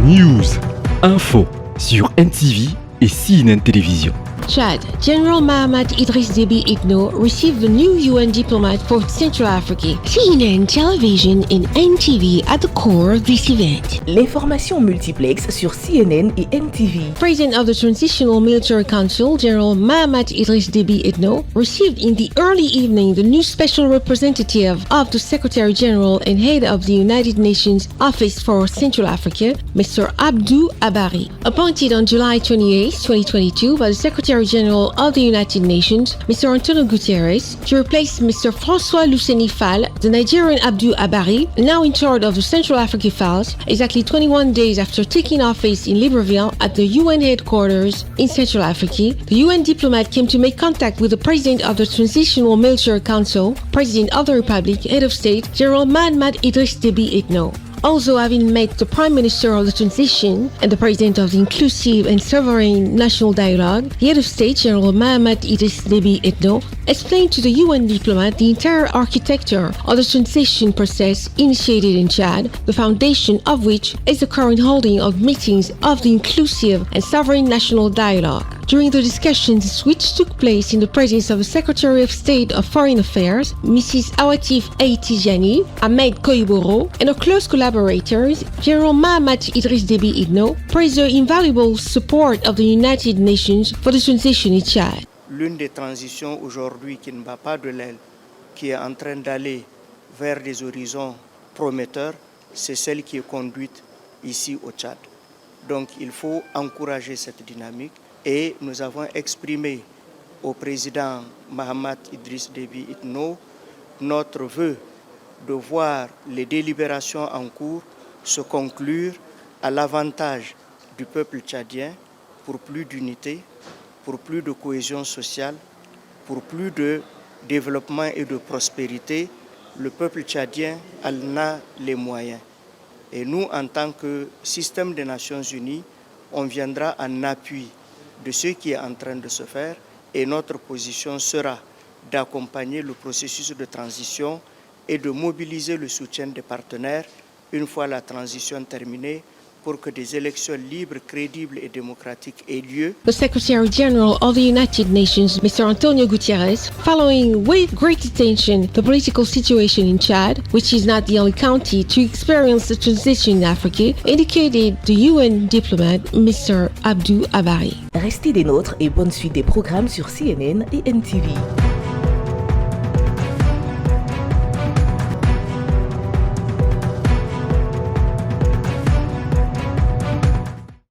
News, info sur NTV et CNN Télévision. Chad, General Mahamat Idriss Deby Itno received the new UN diplomat for Central Africa. CNN television and NTV at the core of this event. L'information multiplex sur CNN et NTV. President of the Transitional Military Council, General Mahamat Idriss Deby Itno, received in the early evening the new special representative of the Secretary General and head of the United Nations Office for Central Africa, Mr. Abdou Abari. Appointed on July 28, 2022 by the Secretary General of the United Nations, Mr. Antonio Guterres, to replace Mr. François Luceni Fall, the Nigerian Abdou Abari, now in charge of the Central African files, exactly 21 days after taking office in Libreville at the UN headquarters in Central Africa. The UN diplomat came to make contact with the President of the Transitional Military Council, President of the Republic, Head of State, General Mahamat Idriss Deby Itno. Also having met the Prime Minister of the Transition and the President of the Inclusive and Sovereign National Dialogue, the Head of State, General Mahamat Idriss Deby Itno, explained to the UN diplomat the entire architecture of the transition process initiated in Chad, the foundation of which is the current holding of meetings of the Inclusive and Sovereign National Dialogue. During the discussions which took place in the presence of the Secretary of State of Foreign Affairs, Mrs. Awatif Aitijani, Ahmed Koiboro, and her close collaborators, General Mahamat Idriss Deby Itno, praised the invaluable support of the United Nations for the transition in Chad. L'une des transitions aujourd'hui qui ne bat pas de l'aile, qui est en train d'aller vers des horizons prometteurs, c'est celle qui est conduite ici au Tchad. Donc il faut encourager cette dynamique. Et nous avons exprimé au président Mahamat Idriss Deby Itno notre vœu de voir les délibérations en cours se conclure à l'avantage du peuple tchadien pour plus d'unité, pour plus de cohésion sociale, pour plus de développement et de prospérité. Le peuple tchadien en a les moyens. Et nous, en tant que système des Nations Unies, on viendra en appui de ce qui est en train de se faire et notre position sera d'accompagner le processus de transition et de mobiliser le soutien des partenaires une fois la transition terminée pour que des élections libres, crédibles et démocratiques aient lieu. The Secretary General of the United Nations, Mr. Antonio Guterres, following with great attention the political situation in Chad, which is not the only country to experience the transition in Africa, indicated the UN diplomat, Mr. Abdou Abari. Restez des nôtres et bonne suite des programmes sur CNN et NTV.